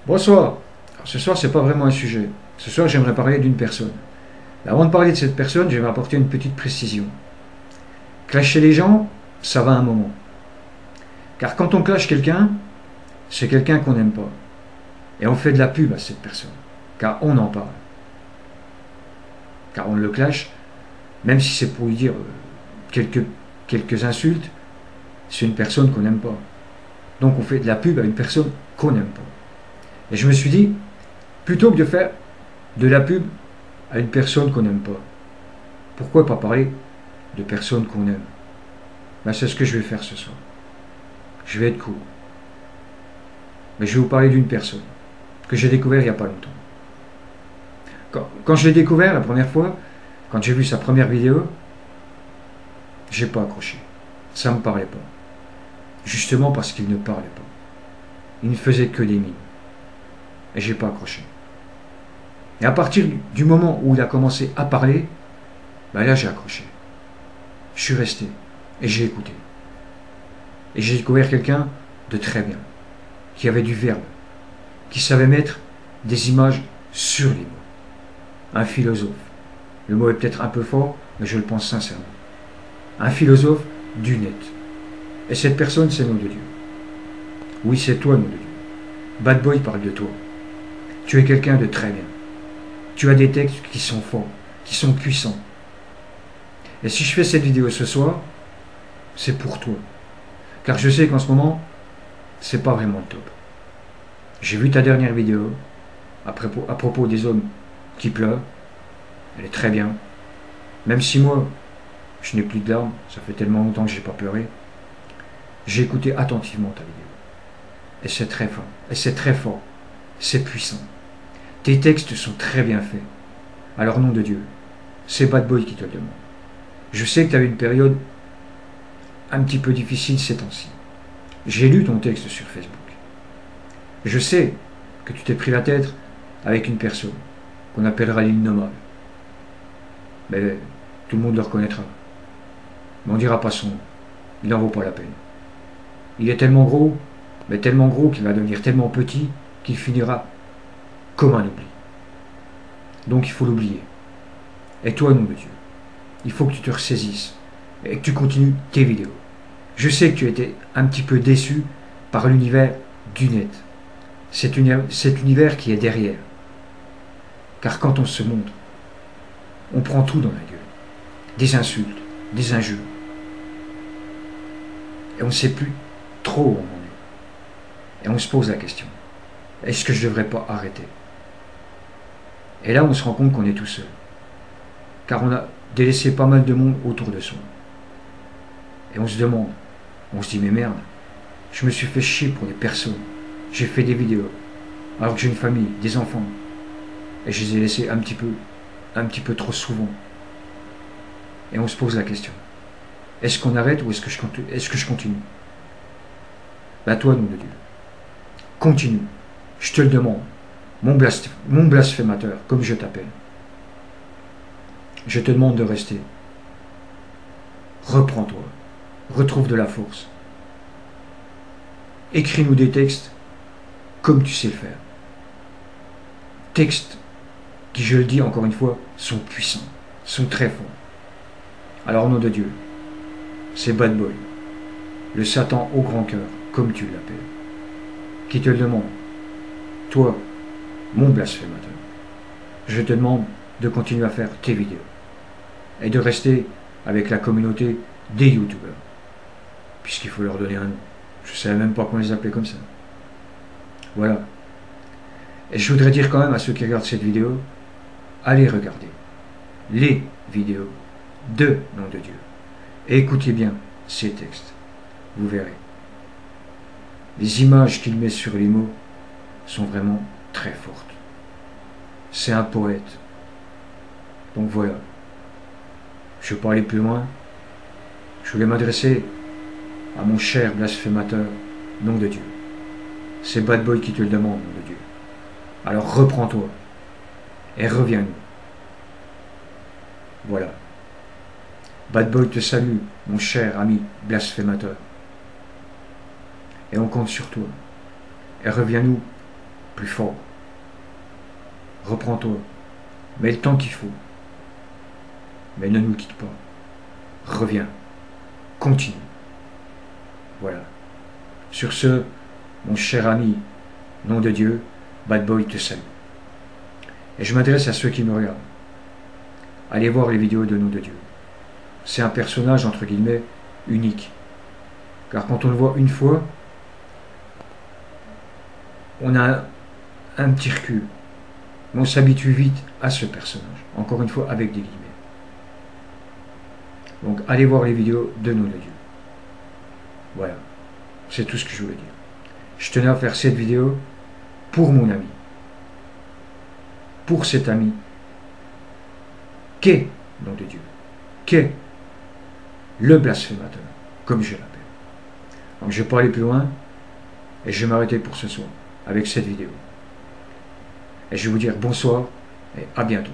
Bonsoir. Alors, ce soir, c'est pas vraiment un sujet. Ce soir, j'aimerais parler d'une personne. Mais avant de parler de cette personne, j'aimerais apporter une petite précision. Clasher les gens, ça va un moment. Car quand on clash quelqu'un, c'est quelqu'un qu'on n'aime pas. Et on fait de la pub à cette personne. Car on en parle. Car on le clash, même si c'est pour lui dire quelques insultes, c'est une personne qu'on n'aime pas. Donc on fait de la pub à une personne qu'on n'aime pas. Et je me suis dit, plutôt que de faire de la pub à une personne qu'on n'aime pas, pourquoi pas parler de personnes qu'on aime? Ben, c'est ce que je vais faire ce soir. Je vais être court. Mais je vais vous parler d'une personne que j'ai découvert il n'y a pas longtemps. Quand je l'ai découvert la première fois, quand j'ai vu sa première vidéo, j'ai pas accroché. Ça me parlait pas. Justement parce qu'il ne parlait pas. Il ne faisait que des mines. Et j'ai pas accroché. Et à partir du moment où il a commencé à parler, ben là j'ai accroché. Je suis resté. Et j'ai écouté. Et j'ai découvert quelqu'un de très bien. Qui avait du verbe. Qui savait mettre des images sur les mots. Un philosophe. Le mot est peut-être un peu fort, mais je le pense sincèrement. Un philosophe du net. Et cette personne, c'est nom de Dieu. Oui, c'est toi, nom de Dieu. Bad Boy parle de toi. Tu es quelqu'un de très bien. Tu as des textes qui sont forts, qui sont puissants. Et si je fais cette vidéo ce soir, c'est pour toi. Car je sais qu'en ce moment, c'est pas vraiment le top. J'ai vu ta dernière vidéo à propos des hommes qui pleurent. Elle est très bien. Même si moi, je n'ai plus de larmes, ça fait tellement longtemps que j'ai pas pleuré. J'ai écouté attentivement ta vidéo. Et c'est très fort. Et c'est très fort. C'est puissant. Tes textes sont très bien faits. Alors nom de Dieu, c'est Bad Boy qui te le demande. Je sais que tu as eu une période un petit peu difficile ces temps-ci. J'ai lu ton texte sur Facebook. Je sais que tu t'es pris la tête avec une personne qu'on appellera l'innommable. Mais tout le monde le reconnaîtra. Mais on dira pas son nom. Il n'en vaut pas la peine. Il est tellement gros, mais tellement gros qu'il va devenir tellement petit qu'il finira comme un oubli. Donc il faut l'oublier. Et toi, nom de Dieu, il faut que tu te ressaisisses et que tu continues tes vidéos. Je sais que tu étais un petit peu déçu par l'univers du net. Cet univers qui est derrière. Car quand on se montre, on prend tout dans la gueule. Des insultes, des injures. Et on ne sait plus trop où on en est. Et on se pose la question, est-ce que je ne devrais pas arrêter? Et là, on se rend compte qu'on est tout seul. Car on a délaissé pas mal de monde autour de soi. Et on se demande, on se dit, mais merde, je me suis fait chier pour des personnes. J'ai fait des vidéos, alors que j'ai une famille, des enfants. Et je les ai laissés un petit peu trop souvent. Et on se pose la question, est-ce qu'on arrête ou est-ce que je continue? Ben toi, nom de Dieu, continue. Je te le demande, mon blasphémateur, comme je t'appelle. Je te demande de rester. Reprends-toi. Retrouve de la force. Écris-nous des textes comme tu sais le faire. Textes qui, je le dis encore une fois, sont puissants, sont très forts. Alors, nom de Dieu, c'est Bad Boy, le Satan au grand cœur, comme tu l'appelles, qui te le demande. Toi, mon blasphémateur, je te demande de continuer à faire tes vidéos et de rester avec la communauté des youtubeurs, puisqu'il faut leur donner un nom. Je ne savais même pas qu'on les appelait comme ça. Voilà. Et je voudrais dire quand même à ceux qui regardent cette vidéo, allez regarder les vidéos de Nom de Dieu. Et écoutez bien ces textes. Vous verrez. Les images qu'il met sur les mots sont vraiment très fortes. C'est un poète. Donc voilà. Je ne vais pas aller plus loin. Je voulais m'adresser à mon cher blasphémateur, nom de Dieu. C'est Bad Boy qui te le demande, nom de Dieu. Alors reprends-toi et reviens-nous. Voilà. Bad Boy te salue, mon cher ami blasphémateur. Et on compte sur toi. Et reviens-nous plus fort. Reprends-toi. Mets le temps qu'il faut. Mais ne nous quitte pas. Reviens. Continue. Voilà. Sur ce, mon cher ami, nom de Dieu, Bad Boy te salue. Et je m'adresse à ceux qui me regardent. Allez voir les vidéos de Nom de Dieu. C'est un personnage, entre guillemets, unique. Car quand on le voit une fois, on a un petit recul. Mais on s'habitue vite à ce personnage. Encore une fois, avec des guillemets. Donc, allez voir les vidéos de Nom de Dieu. Voilà. C'est tout ce que je voulais dire. Je tenais à faire cette vidéo pour mon ami. Pour cet ami qu'est Nom de Dieu. Qu'est le blasphémateur, comme je l'appelle. Donc je ne vais pas aller plus loin et je vais m'arrêter pour ce soir avec cette vidéo. Et je vais vous dire bonsoir et à bientôt.